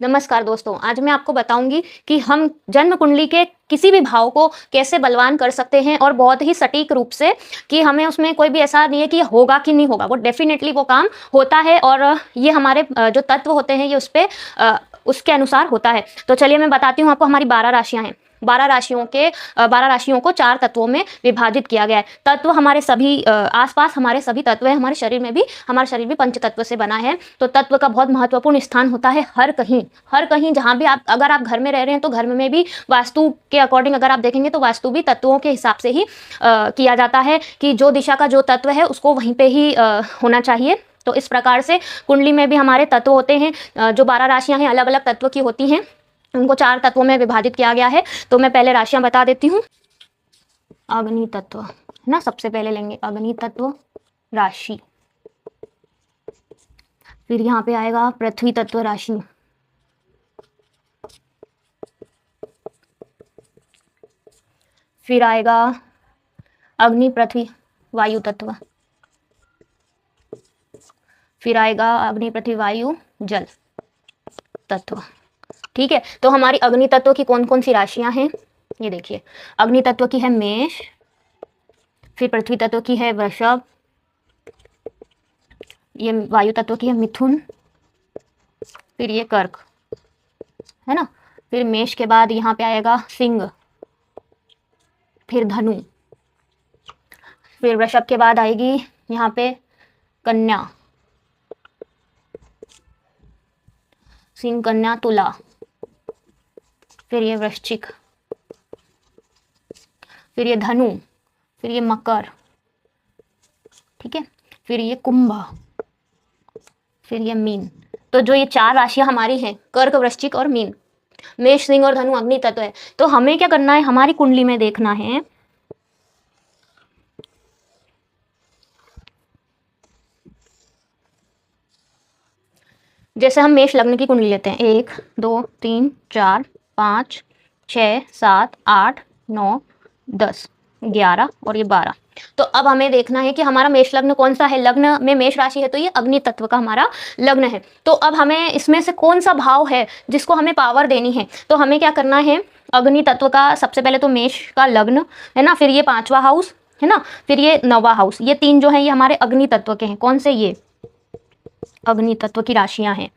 नमस्कार दोस्तों, आज मैं आपको बताऊंगी कि हम जन्म कुंडली के किसी भी भाव को कैसे बलवान कर सकते हैं और बहुत ही सटीक रूप से कि हमें उसमें कोई भी ऐसा नहीं है कि होगा कि नहीं होगा, वो डेफिनेटली वो काम होता है और ये हमारे जो तत्व होते हैं ये उसके अनुसार होता है। तो चलिए मैं बताती हूँ आपको। हमारी 12 राशियां हैं। 12 राशियों को 4 तत्वों में विभाजित किया गया है। तत्व हमारे सभी आसपास हमारे सभी तत्व हैं। हमारे शरीर में भी हमारा शरीर भी पंच तत्व से बना है। तो तत्व का बहुत महत्वपूर्ण स्थान होता है हर कहीं जहाँ भी आप, अगर आप घर में रह रहे हैं तो घर में भी वास्तु के अकॉर्डिंग अगर आप देखेंगे तो वास्तु भी तत्वों के हिसाब से ही किया जाता है कि जो दिशा का जो तत्व है उसको वहीं पे ही होना चाहिए। तो इस प्रकार से कुंडली में भी हमारे तत्व होते हैं। जो 12 राशियां हैं अलग अलग तत्व की होती हैं, उनको 4 तत्वों में विभाजित किया गया है। तो मैं पहले राशियां बता देती हूँ। अग्नि तत्व है ना, सबसे पहले लेंगे अग्नि तत्व राशि। फिर यहाँ पे आएगा पृथ्वी तत्व राशि। फिर आएगा अग्नि पृथ्वी वायु तत्व। फिर आएगा अग्नि पृथ्वी वायु जल तत्व। ठीक है, तो हमारी अग्नि तत्व की कौन कौन सी राशियां हैं ये देखिए। अग्नि तत्व की है मेष। फिर पृथ्वी तत्व की है वृषभ। ये वायु तत्व की है मिथुन। फिर ये कर्क है ना। फिर मेष के बाद यहाँ पे आएगा सिंह। फिर धनु। फिर वृषभ के बाद आएगी यहाँ पे कन्या। सिंह कन्या तुला। फिर ये वृश्चिक। फिर ये धनु। फिर ये मकर। ठीक है, फिर ये कुंभ। फिर ये मीन। तो जो ये 4 राशियां हमारी हैं, कर्क वृश्चिक और मीन, मेष सिंह और धनु अग्नि तत्व है। तो हमें क्या करना है, हमारी कुंडली में देखना है जैसे हम मेष लग्न की कुंडली लेते हैं 1 2 3 4 5 6 7 8 9 10 11 और ये 12। तो अब हमें देखना है कि हमारा मेष लग्न कौन सा है। लग्न में मेष राशि है तो ये अग्नि तत्व का हमारा लग्न है। तो अब हमें इसमें से कौन सा भाव है जिसको हमें पावर देनी है। तो हमें क्या करना है, अग्नि तत्व का सबसे पहले तो मेष का लग्न है ना, फिर ये 5वां हाउस है ना, फिर ये 9वां हाउस, ये 3 जो है ये हमारे अग्नि तत्व के हैं। कौन से, ये अग्नि तत्व की राशियां हैं।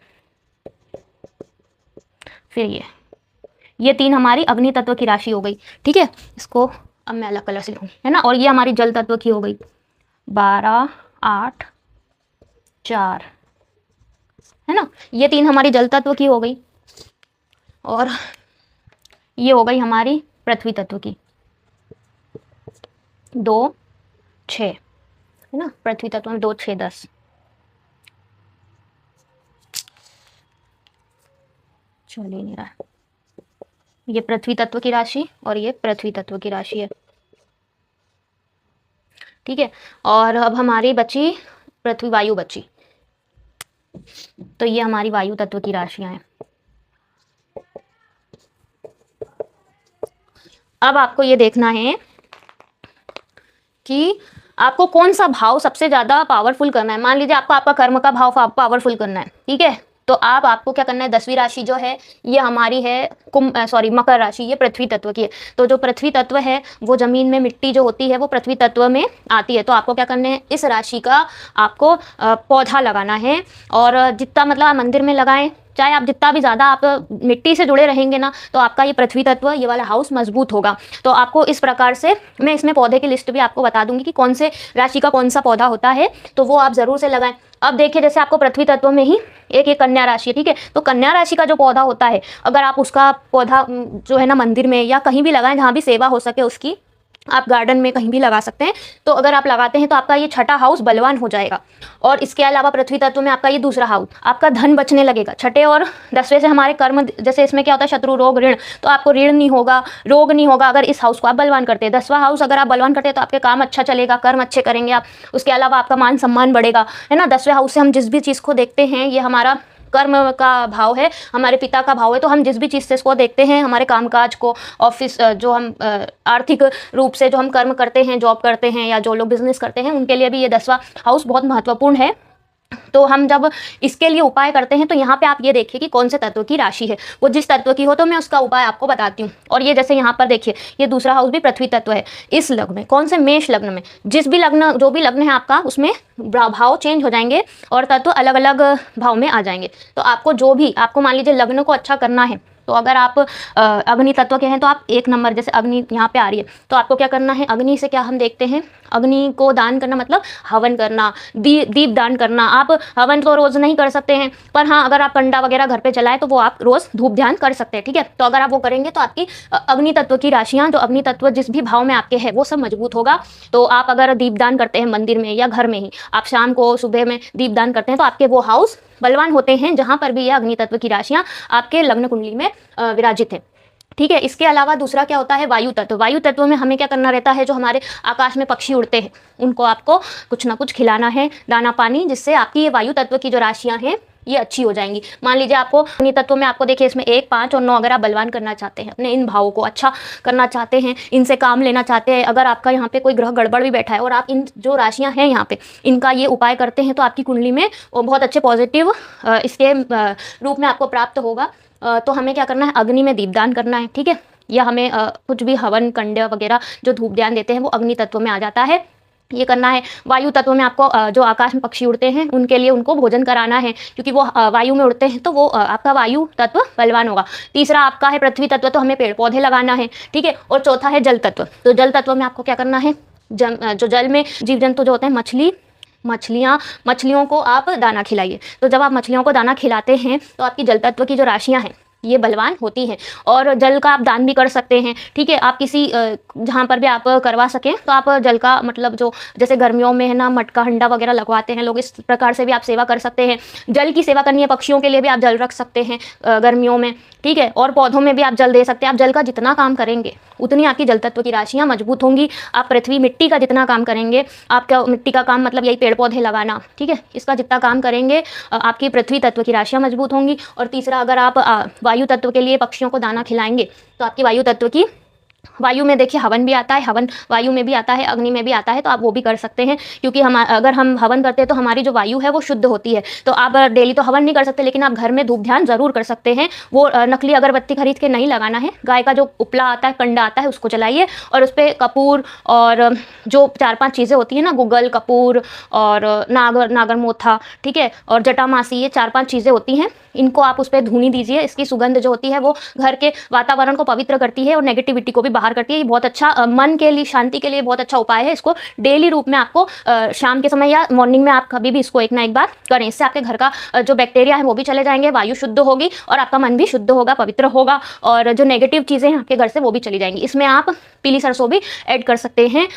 फिर ये 3 हमारी अग्नि तत्व की राशि हो गई। ठीक है, इसको अब मैं अलग कलर से लिखूंगी है ना। और ये हमारी जल तत्व की हो गई 12 8 4 है ना। ये 3 हमारी जल तत्व की हो गई और ये हो गई हमारी पृथ्वी तत्व की 2 6 है ना। पृथ्वी तत्व में 2 6 10। चलिए नहीं रहा, ये पृथ्वी तत्व की राशि और ये पृथ्वी तत्व की राशि है। ठीक है, और अब हमारी बची पृथ्वी वायु बची। तो ये हमारी वायु तत्व की राशियां हैं। अब आपको ये देखना है कि आपको कौन सा भाव सबसे ज्यादा पावरफुल करना है। मान लीजिए आपको आपका कर्म का भाव पावरफुल करना है। ठीक है, तो आपको क्या करना है, 10वीं राशि जो है ये हमारी है मकर राशि, ये पृथ्वी तत्व की है। तो जो पृथ्वी तत्व है वो जमीन में मिट्टी जो होती है वो पृथ्वी तत्व में आती है। तो आपको क्या करना है, इस राशि का आपको पौधा लगाना है। और जितना मतलब आप मंदिर में लगाएं, चाहे आप जितना भी ज़्यादा आप मिट्टी से जुड़े रहेंगे ना, तो आपका ये पृथ्वी तत्व, ये वाला हाउस मजबूत होगा। तो आपको इस प्रकार से, मैं इसमें पौधे की लिस्ट भी आपको बता दूंगी कि कौन से राशि का कौन सा पौधा होता है, तो वो आप ज़रूर से लगाएं। अब देखिए, जैसे आपको पृथ्वी तत्व में ही एक कन्या राशि है। ठीक है, तो कन्या राशि का जो पौधा होता है, अगर आप उसका पौधा जो है ना मंदिर में या कहीं भी लगाएं जहाँ भी सेवा हो सके उसकी, आप गार्डन में कहीं भी लगा सकते हैं। तो अगर आप लगाते हैं तो आपका ये 6ठा हाउस बलवान हो जाएगा। और इसके अलावा पृथ्वी तत्व में आपका ये 2रा हाउस, आपका धन बचने लगेगा। 6ठे और 10वें से हमारे कर्म, जैसे इसमें क्या होता है, शत्रु रोग ऋण, तो आपको ऋण नहीं होगा, रोग नहीं होगा अगर इस हाउस को आप बलवान करते हैं। 10वां हाउस अगर आप बलवान करते हैं तो आपके काम अच्छा चलेगा, कर्म अच्छे करेंगे आप। उसके अलावा आपका मान सम्मान बढ़ेगा है ना। 10वें हाउस से हम जिस भी चीज़ को देखते हैं, ये हमारा कर्म का भाव है, हमारे पिता का भाव है। तो हम जिस भी चीज़ से इसको देखते हैं, हमारे कामकाज को, ऑफिस, जो हम आर्थिक रूप से जो हम कर्म करते हैं, जॉब करते हैं या जो लोग बिजनेस करते हैं, उनके लिए भी ये 10वां हाउस बहुत महत्वपूर्ण है। तो हम जब इसके लिए उपाय करते हैं तो यहाँ पे आप ये देखिए कि कौन से तत्व की राशि है, वो जिस तत्व की हो तो मैं उसका उपाय आपको बताती हूँ। और ये जैसे यहाँ पर देखिए, ये दूसरा हाउस भी पृथ्वी तत्व है। इस लग्न में, कौन से मेष लग्न में, जिस भी लग्न, जो भी लग्न है आपका, उसमें भाव चेंज हो जाएंगे और तत्व अलग अलग भाव में आ जाएंगे। तो आपको जो भी, आपको मान लीजिए लग्न को अच्छा करना है, तो अगर आप अग्नि तत्व के हैं तो आप 1 नंबर, जैसे अग्नि यहाँ पे आ रही है, तो आपको क्या करना है, अग्नि से क्या हम देखते हैं, अग्नि को दान करना मतलब हवन करना, दीप दान करना। आप हवन तो रोज़ नहीं कर सकते हैं, पर हाँ अगर आप कंडा वगैरह घर पे चलाएं तो वो आप रोज़ धूप ध्यान कर सकते हैं, ठीक है। तो अगर आप वो करेंगे तो आपकी अग्नि तत्व की राशियाँ, जो अग्नि तत्व जिस भी भाव में आपके है, वो सब मजबूत होगा। तो आप अगर दीप दान करते हैं मंदिर में या घर में ही, आप शाम को सुबह में दीप दान करते हैं, तो आपके वो हाउस बलवान होते हैं जहां पर भी यह अग्नि तत्व की राशियां आपके लग्न कुंडली में विराजित है, ठीक है। इसके अलावा दूसरा क्या होता है, वायु तत्व। वायु तत्व में हमें क्या करना रहता है, जो हमारे आकाश में पक्षी उड़ते हैं उनको आपको कुछ ना कुछ खिलाना है, दाना पानी, जिससे आपकी ये वायु तत्व की जो राशियां हैं ये अच्छी हो जाएंगी। मान लीजिए आपको अग्नि तत्व में, आपको देखिए इसमें 1, 5 और 9, अगर आप बलवान करना चाहते हैं, अपने इन भावों को अच्छा करना चाहते हैं, इनसे काम लेना चाहते हैं, अगर आपका यहाँ पे कोई ग्रह गड़बड़ भी बैठा है और आप इन जो राशियाँ हैं यहाँ पे इनका ये उपाय करते हैं, तो आपकी कुंडली में वो बहुत अच्छे पॉजिटिव इसके रूप में आपको प्राप्त होगा। तो हमें क्या करना है, अग्नि में दीपदान करना है, ठीक है। या हमें कुछ भी हवन कंडे वगैरह जो धूप ध्यान देते हैं वो अग्नि तत्व में आ जाता है, ये करना है। वायु तत्व में आपको जो आकाश में पक्षी उड़ते हैं उनके लिए उनको भोजन कराना है, क्योंकि वो वायु में उड़ते हैं, तो वो आपका वायु तत्व बलवान होगा। तीसरा आपका है पृथ्वी तत्व, तो हमें पेड़ पौधे लगाना है, ठीक है। और चौथा है जल तत्व। तो जल तत्व में आपको क्या करना है, जो जल में जीव जंतु जो होते हैं, मछलियों को आप दाना खिलाइए। तो जब आप मछलियों को दाना खिलाते हैं तो आपकी जल तत्व की जो राशियाँ हैं ये बलवान होती हैं। और जल का आप दान भी कर सकते हैं, ठीक है। आप किसी जहाँ पर भी आप करवा सकें तो आप जल का मतलब, जो जैसे गर्मियों में है ना मटका हंडा वगैरह लगवाते हैं लोग, इस प्रकार से भी आप सेवा कर सकते हैं। जल की सेवा करनी है, पक्षियों के लिए भी आप जल रख सकते हैं गर्मियों में, ठीक है। और पौधों में भी आप जल दे सकते हैं। आप जल का जितना काम करेंगे उतनी आपकी जल तत्व की राशियाँ मजबूत होंगी। आप पृथ्वी मिट्टी का जितना काम करेंगे, आपका मिट्टी का काम मतलब यही पेड़ पौधे लगाना, ठीक है, इसका जितना काम करेंगे आपकी पृथ्वी तत्व की राशियाँ मजबूत होंगी। और तीसरा, अगर आप वायु तत्व के लिए पक्षियों को दाना खिलाएंगे तो आपकी वायु तत्व की, वायु में देखिए हवन भी आता है, हवन वायु में भी आता है, अग्नि में भी आता है, तो आप वो भी कर सकते हैं। क्योंकि अगर हम हवन करते हैं तो हमारी जो वायु है वो शुद्ध होती है। तो आप डेली तो हवन नहीं कर सकते, लेकिन आप घर में धूप ध्यान जरूर कर सकते हैं। वो नकली अगरबत्ती खरीद के नहीं लगाना है, गाय का जो उपला आता है, कंडा आता है, उसको जलाइए और उस पर कपूर और जो 4-5 चीज़ें होती हैं ना, गुगल, कपूर और नागर मोथा, ठीक है, और जटामासी, ये 4-5 चीज़ें होती हैं, इनको आप उस पर धूनी दीजिए। इसकी सुगंध जो होती है वो घर के वातावरण को पवित्र करती है और नेगेटिविटी को भी बाहर करती है। ये बहुत अच्छा मन के लिए, शांति के लिए बहुत अच्छा उपाय है। इसको डेली रूप में आपको शाम के समय या मॉर्निंग में आप कभी भी इसको 1 ना 1 बार करें। इससे आपके घर का जो बैक्टीरिया है वो भी चले जाएंगे, वायु शुद्ध होगी और आपका मन भी शुद्ध होगा, पवित्र होगा, और जो नेगेटिव चीज़ें हैं आपके घर से वो भी चली जाएंगी। इसमें आप पीली सरसों भी ऐड कर सकते हैं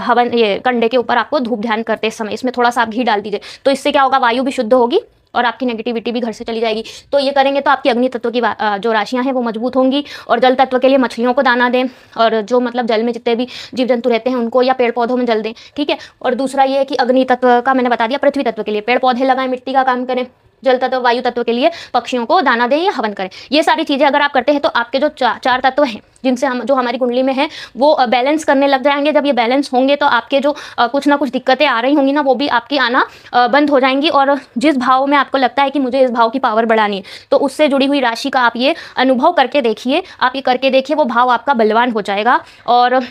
हवन, ये कंडे के ऊपर आपको धूप ध्यान करते समय इसमें थोड़ा सा आप घी डाल दीजिए। तो इससे क्या होगा, वायु भी शुद्ध होगी और आपकी नेगेटिविटी भी घर से चली जाएगी। तो ये करेंगे तो आपकी अग्नि तत्व की जो राशियां हैं वो मजबूत होंगी। और जल तत्व के लिए मछलियों को दाना दें, और जो मतलब जल में जितने भी जीव जंतु रहते हैं उनको, या पेड़ पौधों में जल दें, ठीक है। और दूसरा ये है कि अग्नि तत्व का मैंने बता दिया। पृथ्वी तत्व के लिए पेड़ पौधे लगाएं, मिट्टी का काम करें। जल तत्व, वायु तत्व के लिए पक्षियों को दाना दें या हवन करें। ये सारी चीज़ें अगर आप करते हैं तो आपके जो 4 तत्व हैं जिनसे जो हमारी कुंडली में है वो बैलेंस करने लग जाएंगे। जब ये बैलेंस होंगे तो आपके जो कुछ ना कुछ दिक्कतें आ रही होंगी ना, वो भी आपकी आना बंद हो जाएंगी। और जिस भाव में आपको लगता है कि मुझे इस भाव की पावर बढ़ानी है, तो उससे जुड़ी हुई राशि का आप ये अनुभव करके देखिए, आप ये करके देखिए, वो भाव आपका बलवान हो जाएगा। और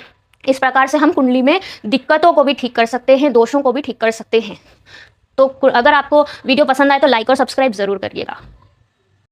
इस प्रकार से हम कुंडली में दिक्कतों को भी ठीक कर सकते हैं, दोषों को भी ठीक कर सकते हैं। तो अगर आपको वीडियो पसंद आए तो लाइक और सब्सक्राइब ज़रूर करिएगा।